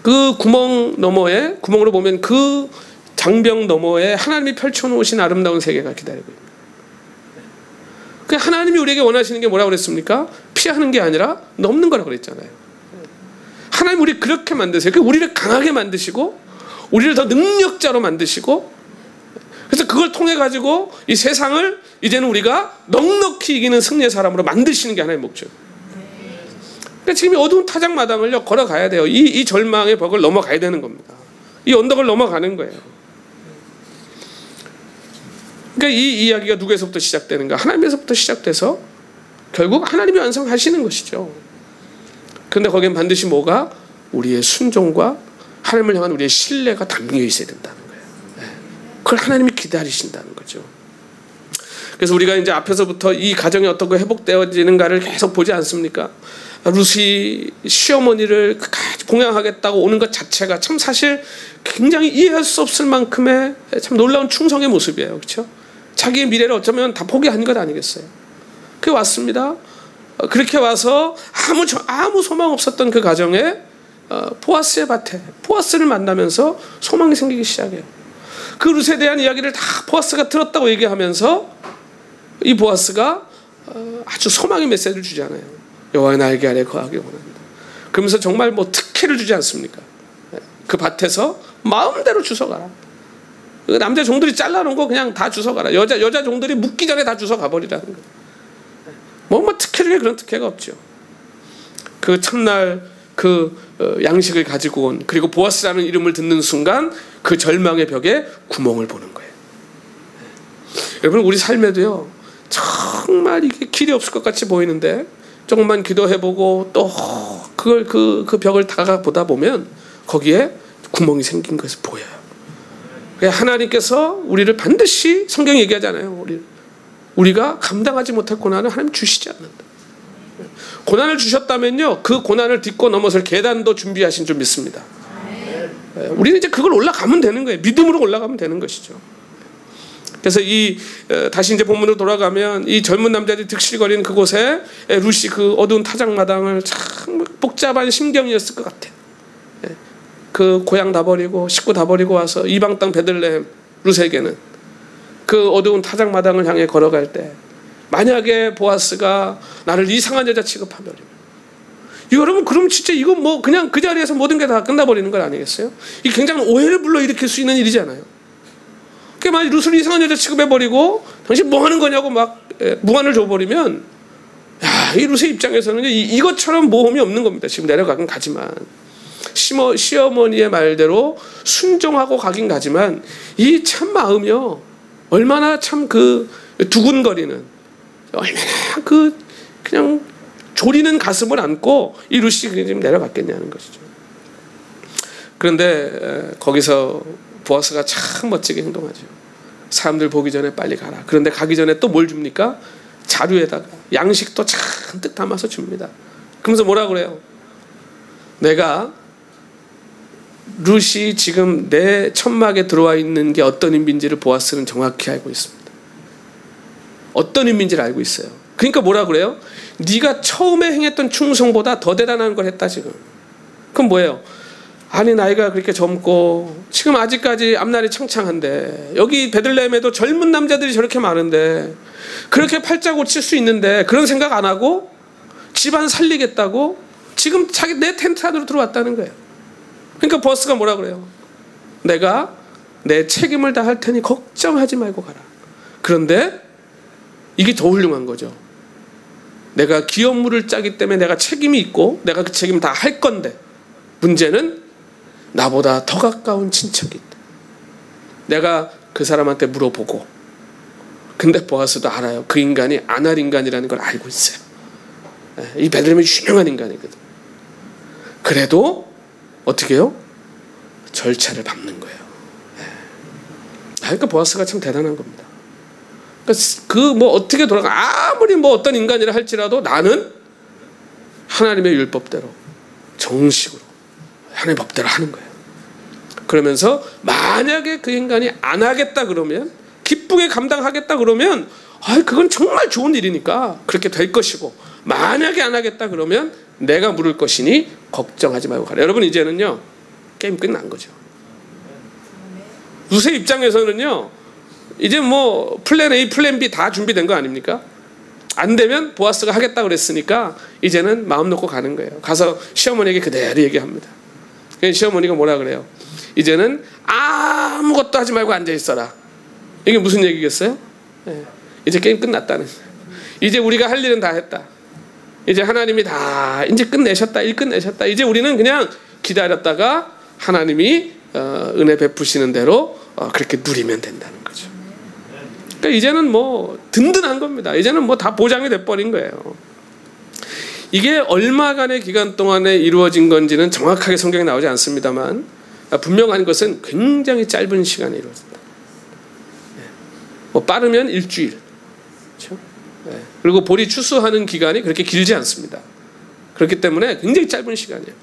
[SPEAKER 1] 그 구멍 너머에 구멍으로 보면 그 장벽 너머에 하나님이 펼쳐놓으신 아름다운 세계가 기다리고 있습니다. 그 하나님이 우리에게 원하시는 게 뭐라고 그랬습니까? 피하는 게 아니라 넘는 거라고 그랬잖아요. 하나님 우리 그렇게 만드세요. 우리를 강하게 만드시고 우리를 더 능력자로 만드시고 그래서 그걸 통해 가지고 이 세상을 이제는 우리가 넉넉히 이기는 승리의 사람으로 만드시는 게 하나의 목적. 그러니까 지금 이 어두운 타작마당을 걸어가야 돼요. 이 절망의 벽을 넘어가야 되는 겁니다. 이 언덕을 넘어가는 거예요. 그러니까 이 이야기가 누구에서부터 시작되는가? 하나님에서부터 시작돼서 결국 하나님이 완성하시는 것이죠. 그런데 거기엔 반드시 뭐가? 우리의 순종과 하나님을 향한 우리의 신뢰가 담겨 있어야 된다는 거예요. 그걸 하나님이 기다리신다는 거죠. 그래서 우리가 이제 앞에서부터 이 가정이 어떻게 회복되어지는가를 계속 보지 않습니까? 룻이 시어머니를 봉양하겠다고 오는 것 자체가 참 사실 굉장히 이해할 수 없을 만큼의 참 놀라운 충성의 모습이에요. 그렇죠? 자기의 미래를 어쩌면 다 포기한 것 아니겠어요? 그게 왔습니다. 그렇게 와서 아무 소망 없었던 그 가정에 보아스의 밭에 보아스를 만나면서 소망이 생기기 시작해요. 그 룻에 대한 이야기를 다 보아스가 들었다고 얘기하면서 이 보아스가 아주 소망의 메시지를 주잖아요. 여호와의 날개 아래 거하기 원합니다. 그러면서 정말 뭐 특혜를 주지 않습니까? 그 밭에서 마음대로 주워가라. 남자 종들이 잘라놓은 거 그냥 다 주워가라. 여자 종들이 묵기 전에 다 주워 가버리라는 거예요. 뭐 특혜 중에 그런 특혜가 없죠. 그 첫날 그 양식을 가지고 온 그리고 보아스라는 이름을 듣는 순간 그 절망의 벽에 구멍을 보는 거예요. 여러분 우리 삶에도요 정말 이게 길이 없을 것 같이 보이는데 조금만 기도해보고 또 그걸 그 벽을 다가보다 보면 거기에 구멍이 생긴 것을 보여요. 하나님께서 우리를 반드시 성경이 얘기하잖아요. 우리가 감당하지 못할 고난을 하나님 주시지 않는다. 고난을 주셨다면요 그 고난을 딛고 넘어설 계단도 준비하신 줄 믿습니다. 우리는 이제 그걸 올라가면 되는 거예요. 믿음으로 올라가면 되는 것이죠. 그래서 다시 이제 본문으로 돌아가면 이 젊은 남자들이 득실거리는 그곳에 룻이 그 어두운 타작마당을 참 복잡한 심경이었을 것 같아요. 그 고향 다 버리고 식구 다 버리고 와서 이방 땅 베들레헴 룻에게는 그 어두운 타작마당을 향해 걸어갈 때 만약에 보아스가 나를 이상한 여자 취급하면 여러분 그럼 진짜 이거 뭐 그냥 그 자리에서 모든 게 다 끝나버리는 건 아니겠어요? 이 굉장한 오해를 불러일으킬 수 있는 일이잖아요. 그러니까 만약 룻을 이상한 여자 취급해버리고 당신 뭐 하는 거냐고 막 무안을 줘버리면 이 룻의 입장에서는 이것처럼 모험이 없는 겁니다. 지금 내려가긴 가지만 시어머니의 말대로 순종하고 가긴 가지만 이 참 마음이요 얼마나 참 그 두근거리는 얼마나 그냥 졸이는 가슴을 안고 이 룻이 지금 내려갔겠냐는 것이죠. 그런데 거기서 보아스가 참 멋지게 행동하죠. 사람들 보기 전에 빨리 가라. 그런데 가기 전에 또 뭘 줍니까? 자루에다가 양식도 잔뜩 담아서 줍니다. 그러면서 뭐라 그래요? 내가 룻이 지금 내 천막에 들어와 있는 게 어떤 인민지를 보아스는 정확히 알고 있습니다. 어떤 인민지를 알고 있어요. 그러니까 뭐라 그래요? 네가 처음에 행했던 충성보다 더 대단한 걸 했다 지금. 그럼 뭐예요? 아니 나이가 그렇게 젊고 지금 아직까지 앞날이 창창한데 여기 베들레헴에도 젊은 남자들이 저렇게 많은데 그렇게 팔자 고칠 수 있는데 그런 생각 안 하고 집안 살리겠다고 지금 자기 내 텐트 안으로 들어왔다는 거예요. 그러니까 보스가 뭐라 그래요? 내가 내 책임을 다할 테니 걱정하지 말고 가라. 그런데 이게 더 훌륭한 거죠. 내가 기업물을 짜기 때문에 내가 책임이 있고 내가 그 책임 다 할 건데 문제는 나보다 더 가까운 친척이 있다. 내가 그 사람한테 물어보고 근데 보아스도 알아요. 그 인간이 안 할 인간이라는 걸 알고 있어요. 이 베들레헴이 유명한 인간이거든. 그래도 어떻게 해요? 절차를 밟는 거예요. 그러니까 보아스가 참 대단한 겁니다. 그러니까 어떻게 돌아가 아무리 어떤 인간이라 할지라도 나는 하나님의 율법대로 정식으로 하나님의 법대로 하는 거예요. 그러면서 만약에 그 인간이 안 하겠다 그러면 기쁘게 감당하겠다 그러면 그건 정말 좋은 일이니까 그렇게 될 것이고 만약에 안 하겠다 그러면 내가 물을 것이니 걱정하지 말고 가라. 여러분 이제는요 게임 끝난 거죠. 룻의 입장에서는요 이제 플랜 A 플랜 B 다 준비된 거 아닙니까? 안 되면 보아스가 하겠다 그랬으니까 이제는 마음 놓고 가는 거예요. 가서 시어머니에게 그대로 얘기합니다. 시어머니가 뭐라 그래요? 이제는 아무것도 하지 말고 앉아있어라. 이게 무슨 얘기겠어요? 이제 게임 끝났다는 거예요. 이제 우리가 할 일은 다 했다. 이제 하나님이 다 이제 끝내셨다. 일 끝내셨다. 이제 우리는 그냥 기다렸다가 하나님이 은혜 베푸시는 대로 그렇게 누리면 된다는 거죠. 그러니까 이제는 든든한 겁니다. 이제는 다 보장이 돼버린 거예요. 이게 얼마간의 기간 동안에 이루어진 건지는 정확하게 성경에 나오지 않습니다만 분명한 것은 굉장히 짧은 시간에 이루어진다. 빠르면 일주일. 그렇죠? 그리고 볼이 추수하는 기간이 그렇게 길지 않습니다. 그렇기 때문에 굉장히 짧은 시간이에요.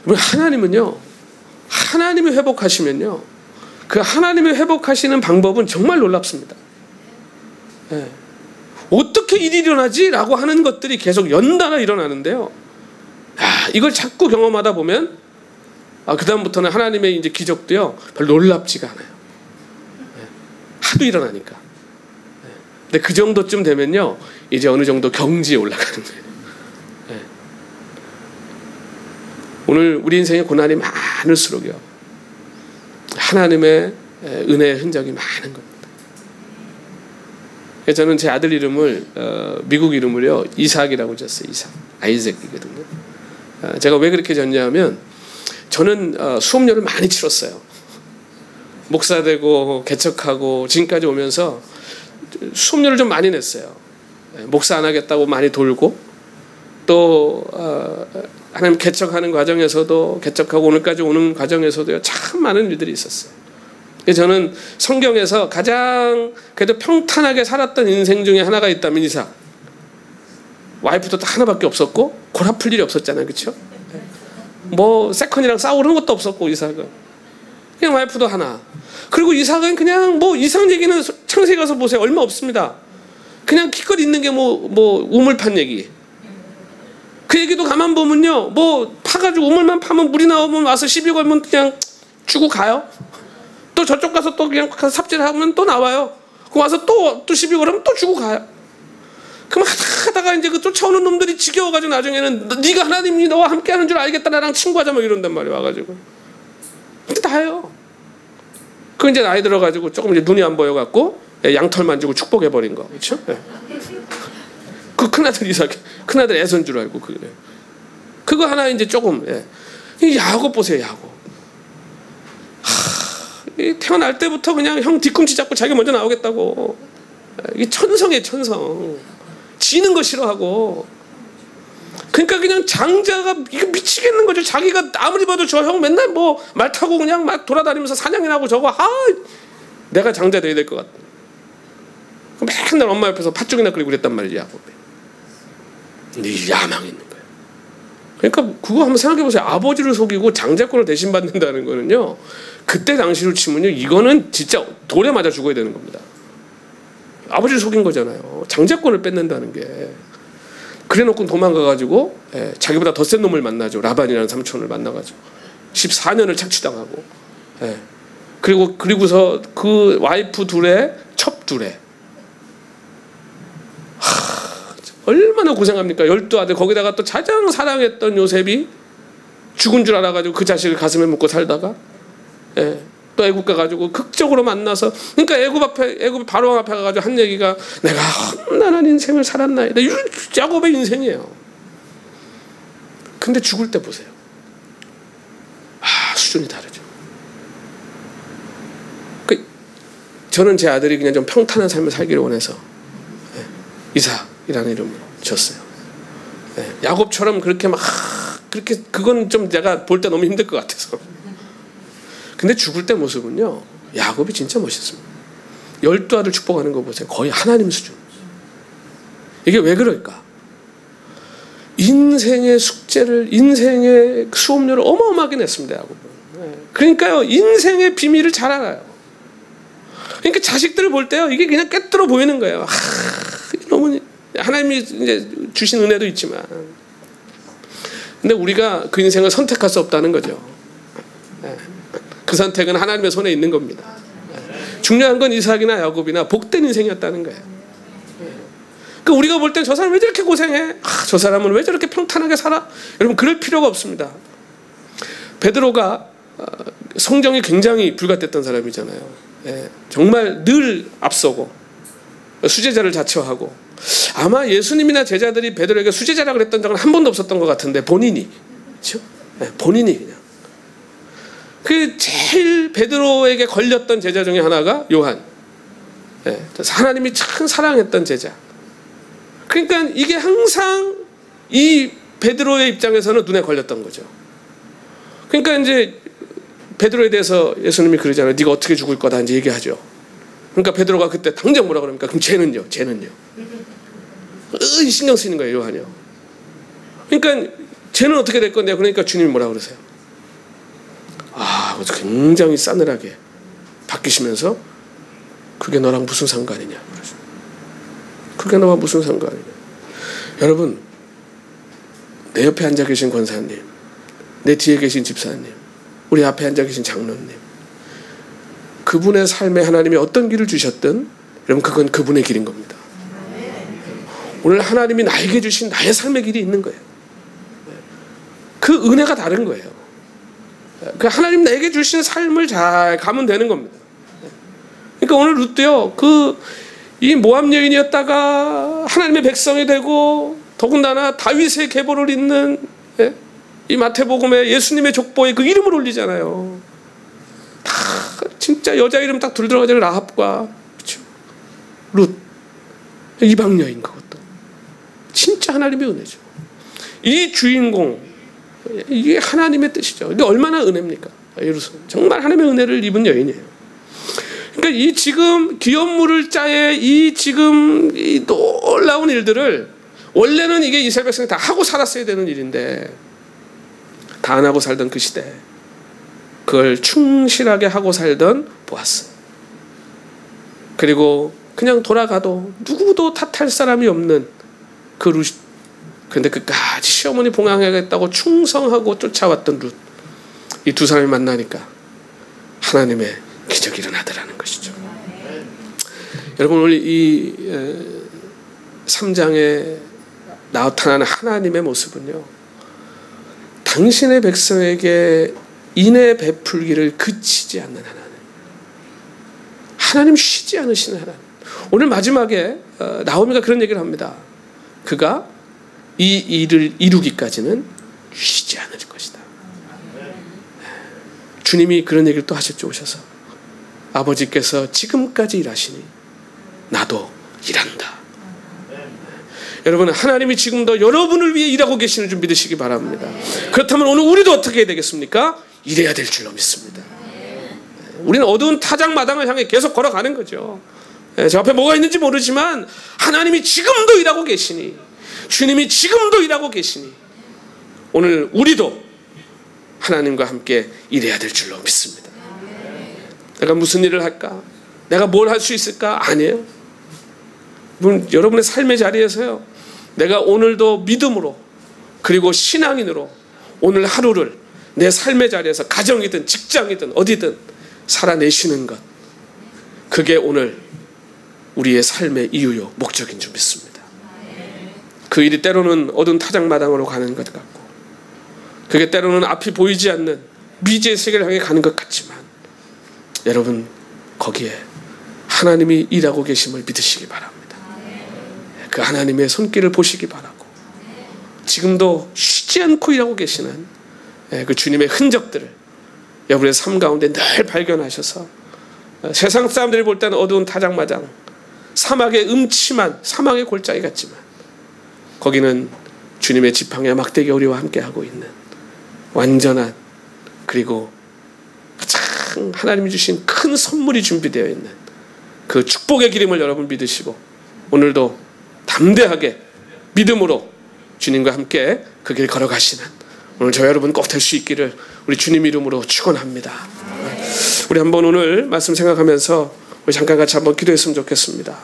[SPEAKER 1] 하나님은요, 하나님이 회복하시면요, 그 하나님이 회복하시는 방법은 정말 놀랍습니다. 어떻게 일이 일어나지? 라고 하는 것들이 계속 연달아 일어나는데요. 이걸 자꾸 경험하다 보면 그 다음부터는 하나님의 이제 기적도요 별로 놀랍지가 않아요. 하도 일어나니까. 근데 그 정도쯤 되면요 이제 어느 정도 경지에 올라가는 거예요. 오늘 우리 인생의 고난이 많을수록요 하나님의 은혜의 흔적이 많은 겁니다. 저는 제 아들 이름을 미국 이름을요 이삭이라고 지었어요. 이삭, 아이색이거든요. 제가 왜 그렇게 졌냐면 저는 수업료를 많이 치렀어요. 목사 되고 개척하고 지금까지 오면서 수업료를 좀 많이 냈어요. 목사 안 하겠다고 많이 돌고, 또 하나님 개척하는 과정에서도, 개척하고 오늘까지 오는 과정에서도요, 참 많은 일들이 있었어요. 저는 성경에서 가장 그래도 평탄하게 살았던 인생 중에 하나가 있다면 이삭. 와이프도 딱 하나밖에 없었고 골아플 일이 없었잖아요, 그렇죠? 뭐 세컨이랑 싸우는 것도 없었고, 이삭은 그냥 와이프도 하나. 그리고 이삭은 그냥 뭐 이삭 얘기는 창세기 가서 보세요, 얼마 없습니다. 그냥 기껏 있는 게 뭐 우물판 얘기. 그 얘기도 가만 보면요, 뭐 파가지고 우물만 파면 물이 나오면 와서 시비 걸면 그냥 주고 가요. 또 저쪽 가서 또 그냥 가서 삽질하면 또 나와요. 그 와서 또 시비 걸으면 또 주고 가요. 그럼 하다가 이제 그 쫓아오는 놈들이 지겨워가지고 나중에는 네가 하나님이 너와 함께하는 줄 알겠다, 나랑 친구하자, 뭐 이런단 말이야, 와가지고. 근데 다예요. 그 이제 나이 들어가지고 조금 이제 눈이 안 보여갖고 양털 만지고 축복해버린 거, 그렇죠? 그 큰아들 이삭, 큰아들 에서인 줄 알고 그거 하나 이제 조금. 이 야곱 보세요, 야곱. 태어날 때부터 그냥 형 뒤꿈치 잡고 자기 먼저 나오겠다고. 이게 천성이에요, 천성. 지는 거 싫어하고. 그러니까 그냥 장자가 이거 미치겠는 거죠. 자기가 아무리 봐도 저 형 맨날 뭐 말 타고 그냥 막 돌아다니면서 사냥이나 하고 저거, 내가 장자 돼야 될 것 같다. 맨날 엄마 옆에서 팥죽이나 끓이고 그랬단 말이지, 야곱이. 근데 이 야망이 있는 거예요. 그러니까 그거 한번 생각해 보세요. 아버지를 속이고 장자권을 대신 받는다는 거는요, 그때 당시로 치면요, 이거는 진짜 돌에 맞아 죽어야 되는 겁니다. 아버지를 속인 거잖아요. 장자권을 뺏는다는 게. 그래놓고 도망가가지고 자기보다 더 센 놈을 만나죠. 라반이라는 삼촌을 만나가지고 14년을 착취당하고. 그리고서 그 와이프 둘에 첩 둘에 얼마나 고생합니까? 12아들, 거기다가 또 가장 사랑했던 요셉이 죽은 줄 알아가지고 그 자식을 가슴에 묻고 살다가 또 애굽 가가지고 극적으로 만나서, 그러니까 애굽 바로 앞에 가가지고 한 얘기가 내가 험난한 인생을 살았나이다. 야곱의 인생이에요. 근데 죽을 때 보세요. 수준이 다르죠. 저는 제 아들이 그냥 좀 평탄한 삶을 살기를 원해서 이삭이라는 이름을 줬어요. 야곱처럼 그렇게 그건 좀 내가 볼 때 너무 힘들 것 같아서. 근데 죽을 때 모습은요, 야곱이 진짜 멋있습니다. 12아들 축복하는 거 보세요. 거의 하나님 수준. 이게 왜 그럴까? 인생의 숙제를, 인생의 수업료를 어마어마하게 냈습니다, 야곱은. 그러니까요, 인생의 비밀을 잘 알아요. 그러니까 자식들을 볼 때요, 이게 그냥 깨뚫어 보이는 거예요. 너무 하나님이 이제 주신 은혜도 있지만, 근데 우리가 그 인생을 선택할 수 없다는 거죠. 그 선택은 하나님의 손에 있는 겁니다. 중요한 건 이삭이나 야곱이나 복된 인생이었다는 거예요. 그러니까 우리가 볼 땐 저 사람 왜 저렇게 고생해? 저 사람은 왜 저렇게 평탄하게 살아? 여러분, 그럴 필요가 없습니다. 베드로가 성정이 굉장히 불같았던 사람이잖아요. 정말 늘 앞서고 수제자를 자처하고, 아마 예수님이나 제자들이 베드로에게 수제자라고 그랬던 적은 한 번도 없었던 것 같은데, 본인이, 그렇죠? 본인이 그냥. 그 제일 베드로에게 걸렸던 제자 중에 하나가 요한. 하나님이 참 사랑했던 제자. 그러니까 이게 항상 이 베드로의 입장에서는 눈에 걸렸던 거죠. 그러니까 이제 베드로에 대해서 예수님이 그러잖아요. 네가 어떻게 죽을 거다 이제 얘기하죠. 그러니까 베드로가 그때 당장 뭐라 그럽니까? 그럼 쟤는요? 신경 쓰이는 거예요, 요한이요. 그러니까 쟤는 어떻게 될 건데요? 그러니까 주님이 뭐라 그러세요? 굉장히 싸늘하게 바뀌시면서, 그게 너랑 무슨 상관이냐? 그게 너와 무슨 상관이냐? 여러분, 내 옆에 앉아 계신 권사님, 내 뒤에 계신 집사님, 우리 앞에 앉아 계신 장로님, 그분의 삶에 하나님이 어떤 길을 주셨든 여러분, 그건 그분의 길인 겁니다. 오늘 하나님이 나에게 주신 나의 삶의 길이 있는 거예요. 그 은혜가 다른 거예요. 그 하나님 나에게 주신 삶을 잘 가면 되는 겁니다. 그러니까 오늘 룻도요, 이 모압 여인이었다가 하나님의 백성이 되고, 더군다나 다윗의 계보를 잇는 이 마태복음에 예수님의 족보에 그 이름을 올리잖아요. 다 진짜 여자 이름 딱 둘 들어가잖아요. 라합과, 그렇죠? 룻. 이방 여인 그것도 진짜 하나님의 은혜죠. 이 주인공 이게 하나님의 뜻이죠. 이게 얼마나 은혜입니까? 예루살렘 정말 하나님의 은혜를 입은 여인이에요. 그러니까 이 지금 기업물을 짜의 이 지금 이 놀라운 일들을 원래는 이게 이스라엘 백성이 다 하고 살았어야 되는 일인데 다 안 하고 살던 그 시대 그걸 충실하게 하고 살던 보아스. 그리고 그냥 돌아가도 누구도 탓할 사람이 없는 그 룻. 그런데 끝까지 시어머니 봉양하겠다고 충성하고 쫓아왔던 룻. 이 두 사람이 만나니까 하나님의 기적이 일어나더라는 것이죠. 여러분 오늘 이 3장에 나타나는 하나님의 모습은요, 당신의 백성에게 인애 베풀기를 그치지 않는 하나님 쉬지 않으시는 하나님. 오늘 마지막에 나오미가 그런 얘기를 합니다. 그가 이 일을 이루기까지는 쉬지 않을 것이다. 주님이 그런 얘기를 또 하셨죠. 오셔서 아버지께서 지금까지 일하시니 나도 일한다. 여러분 하나님이 지금도 여러분을 위해 일하고 계시는 줄 믿으시기 바랍니다. 그렇다면 오늘 우리도 어떻게 해야 되겠습니까? 일해야 될 줄로 믿습니다. 우리는 어두운 타작마당을 향해 계속 걸어가는 거죠. 저 앞에 뭐가 있는지 모르지만 하나님이 지금도 일하고 계시니, 주님이 지금도 일하고 계시니 오늘 우리도 하나님과 함께 일해야 될 줄로 믿습니다. 내가 무슨 일을 할까? 내가 뭘 할 수 있을까? 아니에요. 여러분의 삶의 자리에서요, 내가 오늘도 믿음으로 그리고 신앙인으로 오늘 하루를 내 삶의 자리에서 가정이든 직장이든 어디든 살아내시는 것, 그게 오늘 우리의 삶의 이유요 목적인 줄 믿습니다. 그 일이 때로는 어두운 타작마당으로 가는 것 같고, 그게 때로는 앞이 보이지 않는 미지의 세계를 향해 가는 것 같지만, 여러분 거기에 하나님이 일하고 계심을 믿으시기 바랍니다. 그 하나님의 손길을 보시기 바라고, 지금도 쉬지 않고 일하고 계시는 그 주님의 흔적들을 여러분의 삶 가운데 늘 발견하셔서, 세상 사람들이 볼 때는 어두운 타작마당, 사막의 음침한 사막의 골짜기 같지만 거기는 주님의 지팡이와 막대기 오리와 함께하고 있는 완전한, 그리고 가장 하나님이 주신 큰 선물이 준비되어 있는 그 축복의 기름을 여러분 믿으시고 오늘도 담대하게 믿음으로 주님과 함께 그 길 걸어가시는 오늘 저 여러분 꼭 될 수 있기를 우리 주님 이름으로 축원합니다. 우리 한번 오늘 말씀 생각하면서 우리 잠깐 같이 한번 기도했으면 좋겠습니다.